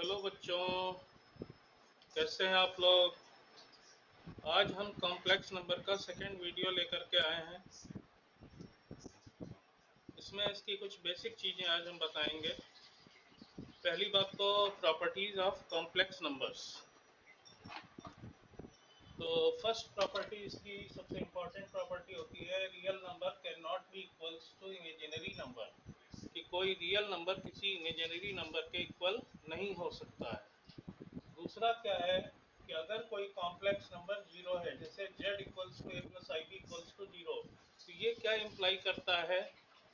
Hello बच्चों, कैसे हैं आप लोग। आज हम कॉम्प्लेक्स नंबर का सेकेंड वीडियो लेकर के आए हैं। इसमें इसकी कुछ बेसिक चीज़ें आज हम बताएंगे। पहली बात तो प्रॉपर्टीज ऑफ कॉम्प्लेक्स नंबर्स। तो फर्स्ट प्रॉपर्टी इसकी सबसे इम्पोर्टेंट प्रॉपर्टी होती है real number can not be equals to imaginary number, कि कोई रियल नंबर किसी इमेजिनरी नंबर के इक्वल नहीं हो सकता है। दूसरा क्या है कि अगर कोई कॉम्प्लेक्स नंबर जीरो है, जैसे z equals to a plus i b equals to zero, तो ये क्या इम्प्लाई करता है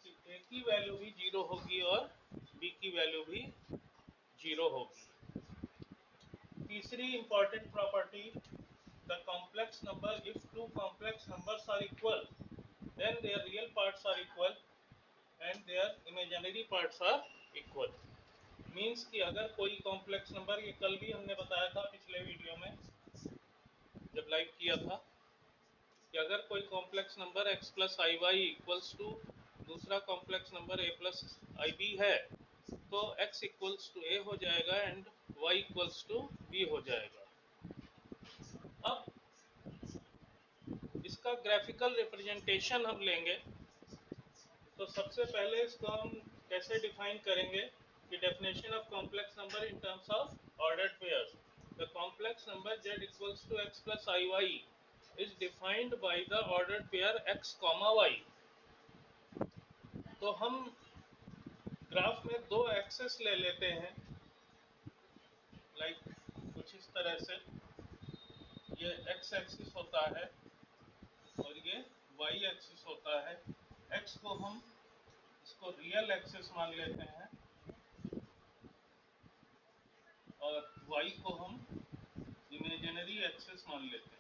कि a की वैल्यू भी जीरो होगी और b की वैल्यू भी जीरो होगी। तीसरी important property, the complex number, if two complex numbers are equal then their real parts are equal and their imaginary parts are equal. Means कि अगर कोई कॉम्प्लेक्स नंबर, ये कल भी हमने बताया था पिछले वीडियो में जब लाइव किया था, कि अगर कोई complex number x plus i y equals to दूसरा complex number a plus i b है, तो x इक्वल्स टू a हो जाएगा and y equals to b हो जाएगा। अब इसका ग्राफिकल रिप्रेजेंटेशन हम लेंगे। तो सबसे पहले इसको हम कैसे डिफाइन करेंगे कि definition of complex number in terms of ordered pairs. The complex number z equals to x plus i y is defined by the ordered pair x, y। तो हम ग्राफ में दो एक्सेस ले लेते हैं, लाइक कुछ इस तरह से। ये x एक्सिस होता है और ये y एक्सिस होता है। x को हम इसको रियल एक्सिस मान लेते हैं और y को हम इमेजिनरी एक्सिस मान लेते हैं।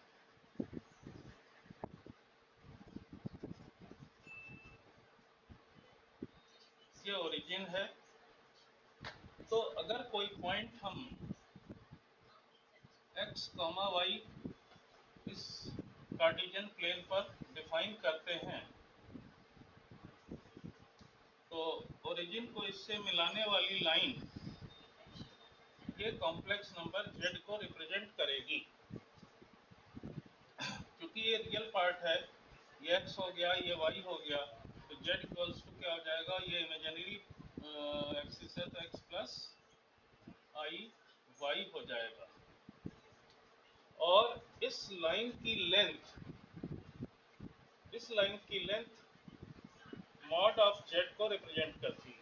ये ओरिजिन है। तो अगर कोई पॉइंट हम x, y इस कार्टेशियन प्लेन पर डिफाइन करते हैं, तो ओरिजिन को इससे मिलाने वाली लाइन ये कॉम्प्लेक्स नंबर z को रिप्रेजेंट करेगी। क्योंकि ये रियल पार्ट है, ये x हो गया, ये y हो गया, तो z इक्वल्स टू क्या हो जाएगा, ये इमेजिनरी एक्सिस है तो x प्लस आई वाई हो जाएगा। और इस लाइन की लेंथ मॉड ऑफ z को रिप्रेजेंट करती है,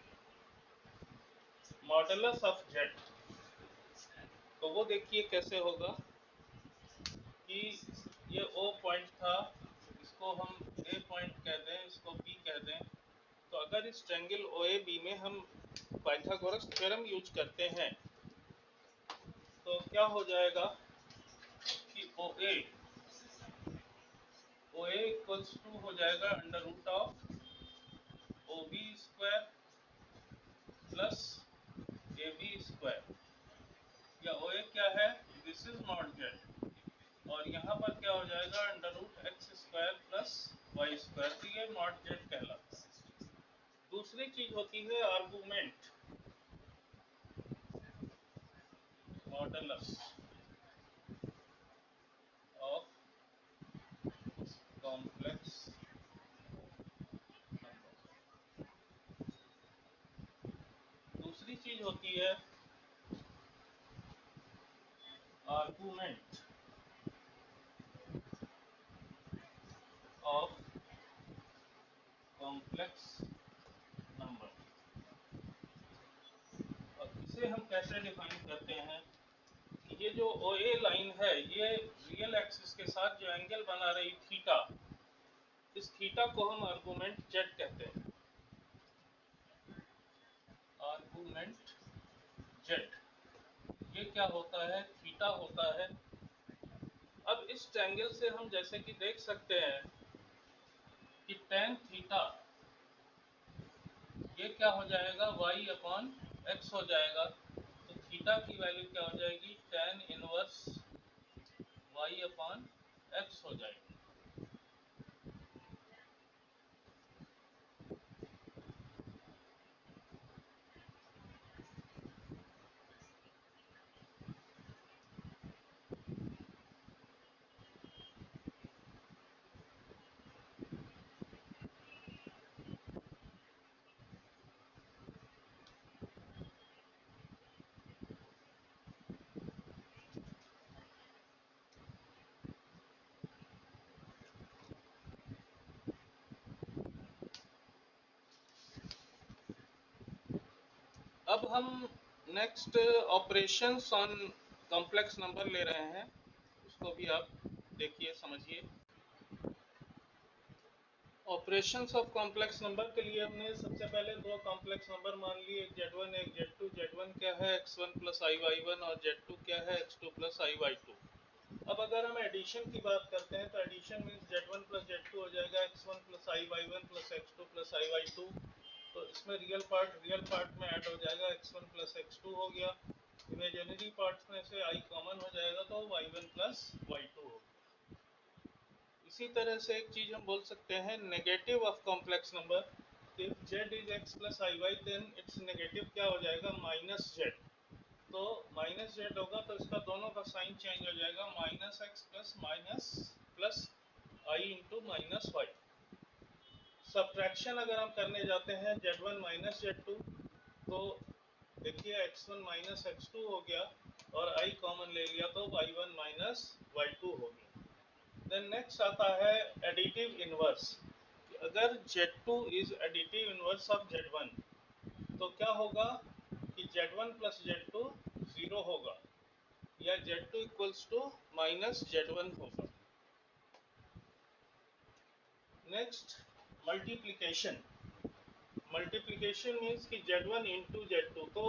मॉडुलस ऑफ z। तो वो देखिए कैसे होगा कि ये O पॉइंट था, इसको हम A पॉइंट कह दें, इसको B कह दें। तो अगर इस ट्रायंगल OAB में हम पाइथागोरस थ्योरम यूज करते हैं तो क्या हो जाएगा कि OA इक्वल्स टू हो जाएगा under root of OB square plus AB square, या OA क्या है, दिस इज मॉड z, और यहाँ पर क्या हो जाएगा under root x square plus y square. तो ये मॉड z कहलाता है। दूसरी चीज होती है argument, modulus of complex number. दूसरी चीज होती है आर्गुमेंट ऑफ कॉम्प्लेक्स नंबर। और इसे हम कैसे डिफाइन करते हैं कि ये जो OA लाइन है, ये रियल एक्सिस के साथ जो एंगल बना रही थीटा, इस थीटा को हम आर्गुमेंट z कहते हैं। आर्गुमेंट z ये क्या होता है, थीटा होता है। अब इस ट्रायंगल से हम जैसे कि देख सकते हैं कि tan थीटा ये क्या हो जाएगा, y अपॉन x हो जाएगा। तो थीटा की वैल्यू क्या हो जाएगी, tan inverse y upon x हो जाएगी। अब हम next operations on complex number ले रहे हैं, उसको भी आप देखिए समझिए। ऑपरेशंस ऑफ कॉम्प्लेक्स नंबर के लिए हमने सबसे पहले दो कॉम्प्लेक्स नंबर मान लिए, एक Z1 एक Z2। Z1 क्या है x1 plus i y one, और Z2 क्या है x2 plus i y to. अब अगर हम एडिशन की बात करते हैं तो addition means Z1 plus Z2 हो जाएगा x1 plus i y one plus x2 plus i y two. तो इसमें रियल पार्ट में ऐड हो जाएगा, x1 प्लस x2 हो गया। इमेजिनरी पार्ट्स में से i कॉमन हो जाएगा तो y1 प्लस y2 हो गया। इसी तरह से एक चीज हम बोल सकते हैं negative of complex number. If z is x plus i y then it's negative क्या हो जाएगा, माइनस z। तो माइनस जेड होगा तो इसका दोनों का साइन चेंज हो जाएगा, minus x plus i into minus y. Subtraction अगर हम करने जाते हैं Z1 माइनस Z2 तो देखिए x1 माइनस x2 हो गया और i कॉमन ले लिया तो y1 माइनस y2 हो गया। देन नेक्स्ट आता है एडिटिव इनवर्स। अगर Z2 is additive inverse of Z1 तो क्या होगा कि Z1 प्लस Z2 0 होगा या Z2 equals to minus Z1 होगा। Next multiplication. मल्टीप्लिकेशन मीन्स कि Z1 इंटू Z2, तो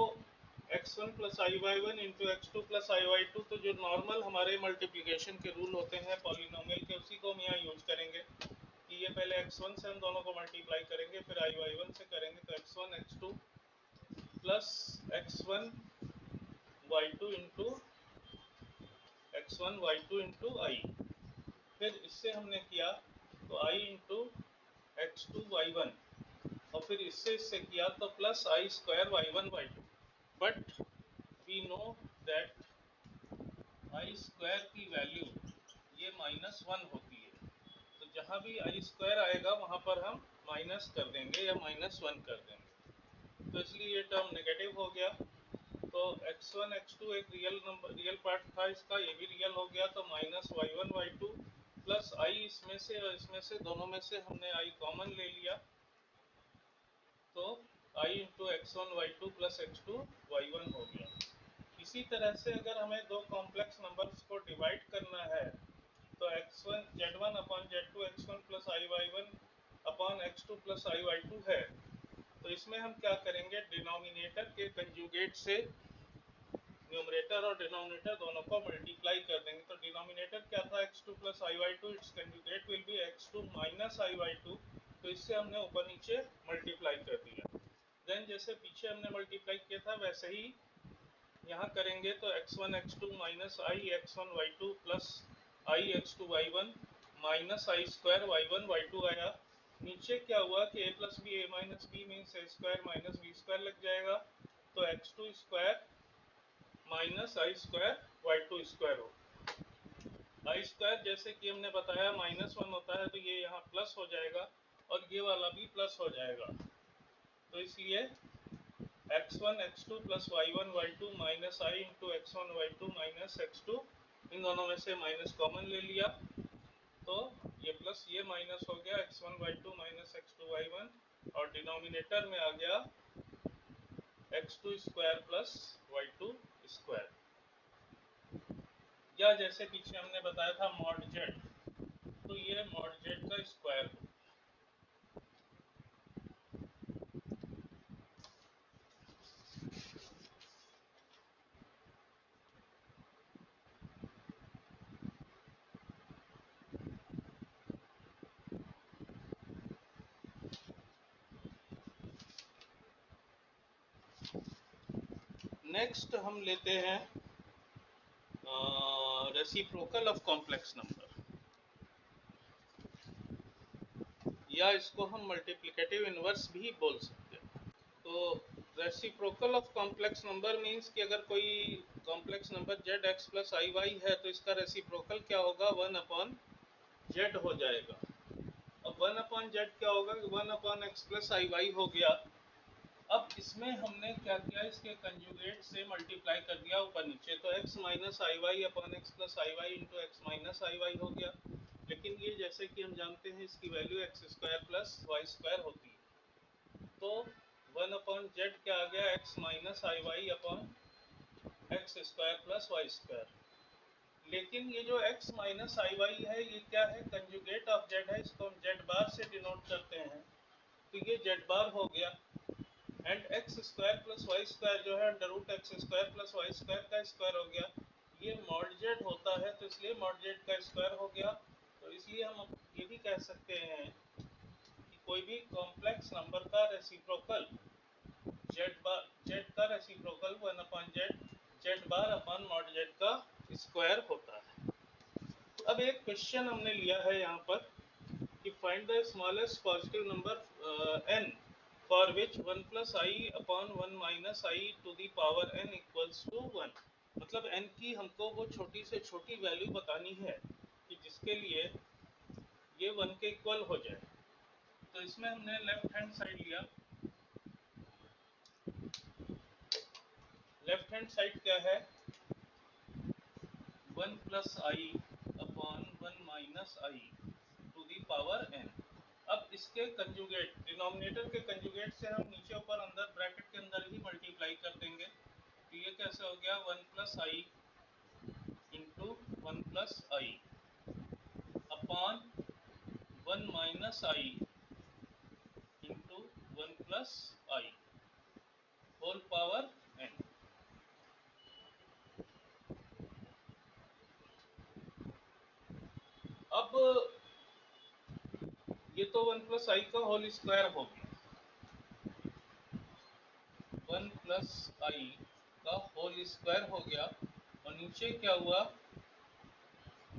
x1 plus i y one into x2 plus i y two. तो जो नॉर्मल हमारे मल्टीप्लिकेशन के रूल होते हैं पॉलिनोमियल के, उसी को हम यहाँ यूज करेंगे कि ये पहले x1 से हम दोनों को मल्टीप्लाई करेंगे, फिर आई वाई वन से करेंगे तो x1 x2 plus x1 y2 into x1 y2 into आई। फिर इससे हमने किया तो i इंटू x2 y1, और फिर इससे किया तो plus i square y1 y2। But we know that i square की वैल्यू ये -1 होती है, तो जहाँ भी आई स्क्वायर आएगा वहाँ पर हम माइनस कर देंगे या -1 कर देंगे, तो इसलिए ये टर्म नेगेटिव हो गया। तो x1 x2 एक रियल पार्ट था इसका, ये भी रियल हो गया, तो माइनस y1 y2 प्लस आई इसमें से और इसमें से दोनों में से हमने आई कॉमन ले लिया, तो i into x1 y2 plus x2 y1 हो गया। इसी तरह से अगर हमें दो कॉम्प्लेक्स नंबर्स को डिवाइड करना है तो x1 z1 upon z2 x1 plus i y one upon x2 plus i y two है, तो इसमें हम क्या करेंगे, डिनोमिनेटर के कंजुगेट से न्यूमरेटर और डिनोमिनेटर दोनों को मल्टीप्लाई कर देंगे। तो डिनोमिनेटर क्या था x2 plus i y two, it's conjugate will be x2 minus i y two. तो इससे हमने ऊपर नीचे मल्टीप्लाई कर दिया। देन जैसे पीछे हमने मल्टीप्लाई किया था वैसे ही यहाँ करेंगे, तो x1 x2 minus i x1 y2 plus i x2 y1 minus i square y1 y2 आया। नीचे क्या हुआ कि a plus b a minus b means a square minus b square लग जाएगा, तो x2 square minus i square y2 square हो। I square जैसे कि हमने बताया -1 होता है, तो ये यहाँ प्लस हो जाएगा और ये वाला भी प्लस हो जाएगा, तो इसलिए x1 x2 plus y1 y2 minus i into x1 y2 minus x2, इन दोनों में से माइनस कॉमन ले लिया तो ये प्लस ये माइनस हो गया, x1 y2 minus x2 y1, और डिनोमिनेटर में आ गया x2 square plus y2 square. या जैसे पीछे हमने बताया था मॉड जेड, तो ये मॉड जेड का स्क्वायर हो। नेक्स्ट हम लेते हैं रेसिप्रोकल ऑफ कॉम्प्लेक्स नंबर, या इसको हम मल्टीप्लिकेटिव इनवर्स भी बोल सकते हैं। तो reciprocal of complex number means कि अगर कोई complex number z x plus i y है तो इसका रेसिप्रोकल क्या होगा, 1 अपॉन जेड हो जाएगा। अब 1 अपॉन जेड क्या होगा, 1 upon x plus i Y हो गया। अब इसमें हमने क्या किया, इसके कंजुगेट से मल्टीप्लाई कर दिया ऊपर नीचे, तो x minus i y upon x plus i Y into x minus i Y हो गया। लेकिन ये जैसे कि हम जानते हैं इसकी value x square plus y square होती है, तो 1 अपॉन जेड क्या आ गया, x minus i y upon x square plus y square. लेकिन ये जो x माइनस आई वाई है ये क्या है, कंजुगेट ऑफ जेड है, इसको हम जेड बार से डिनोट करते हैं, तो ये जेड बार हो गया। And x square plus y square जो है under root x square plus y square का स्क्वायर हो गया, ये मॉड जेड होता है तो इसलिए मॉड जेड का स्क्वायर हो गया। तो इसलिए हम ये भी कह सकते हैं कि कोई भी कॉम्प्लेक्स नंबर का रेसिप्रोकल जेड का reciprocal 1 upon Z bar upon mod Z का स्क्वायर होता है। तो अब एक क्वेश्चन हमने लिया है यहाँ पर कि find the smallest positive number n for which 1 plus i upon 1 minus i to the power n equals to 1। मतलब n की हमको वो छोटी से छोटी वैल्यू बतानी है कि जिसके लिए ये 1 के इक्वल हो जाए। तो इसमें हमने लेफ्ट हैंड साइड लिया। लेफ्ट हैंड साइड क्या है, 1 plus i upon 1 minus i to the power n। अब इसके कंजुगेट, डिनोमिनेटर के कंजुगेट से हम नीचे ऊपर अंदर ब्रैकेट के अंदर ही मल्टीप्लाई कर देंगे। तो ये कैसे हो गया, 1 plus i into 1 plus i upon 1 minus i into 1 plus I whole power n। अब ये तो 1 प्लस आई का होल स्क्वायर हो गया, 1 प्लस आई का होल स्क्वायर हो गया, और नीचे क्या हुआ,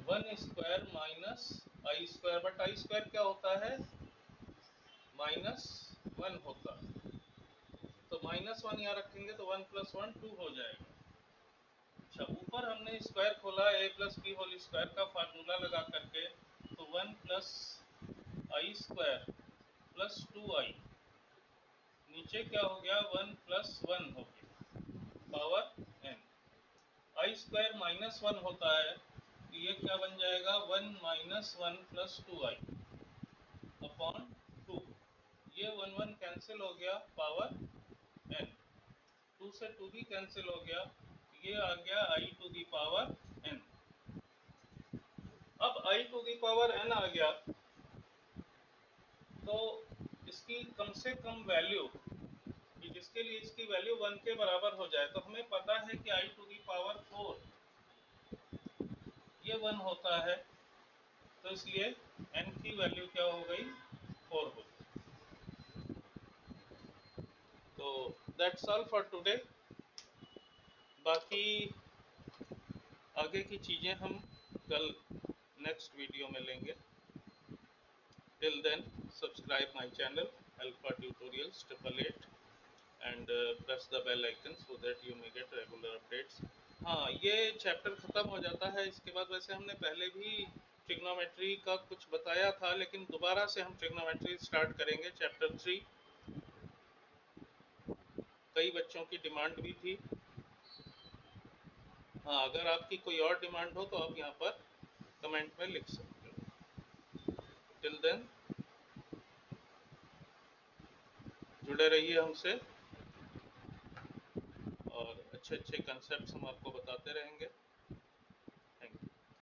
1 square minus i square, but I square क्या होता है, -1 होता है। तो -1 यहाँ रखेंगे तो 1 प्लस 1 2 हो जाएगा। अच्छा, ऊपर हमने स्क्वायर खोला a plus b whole square का फार्मूला लगा करके, तो 1 plus i square plus 2 i, नीचे क्या हो गया, 1 प्लस 1 हो गया पावर n। आई स्क्वायर -1 होता है तो ये क्या बन जाएगा, 1 माइनस 1 प्लस 2 आई अपॉन 2। ये 1 1 कैंसिल हो गया, पावर n, 2 से 2 भी कैंसिल हो गया, ये आ गया आई टू दी पावर n। अब आई टू दी पावर n आ गया तो इसकी कम से कम वैल्यू, कि जिसके लिए इसकी वैल्यू 1 के बराबर हो जाए, तो हमें पता है कि आई टू दी पावर 4 ये 1 होता है, तो इसलिए n की वैल्यू क्या हो गई, 4 हो गई। तो दैट्स ऑल फॉर टुडे। बाकी आगे की चीज़ें हम कल नेक्स्ट वीडियो में लेंगे। Till then subscribe my channel alpha tutorials 888 and press the bell icon so that you may get regular updates। हाँ, ये चैप्टर ख़त्म हो जाता है। इसके बाद वैसे हमने पहले भी ट्रिग्नोमेट्री का कुछ बताया था, लेकिन दोबारा से हम ट्रिग्नोमेट्री स्टार्ट करेंगे चैप्टर 3। कई बच्चों की डिमांड भी थी। हाँ, अगर आपकी कोई और डिमांड हो तो आप यहाँ पर कमेंट में लिख सकते हो। टिल देन जुड़े रहिए हमसे, और अच्छे अच्छे कंसेप्ट्स हम आपको बताते रहेंगे।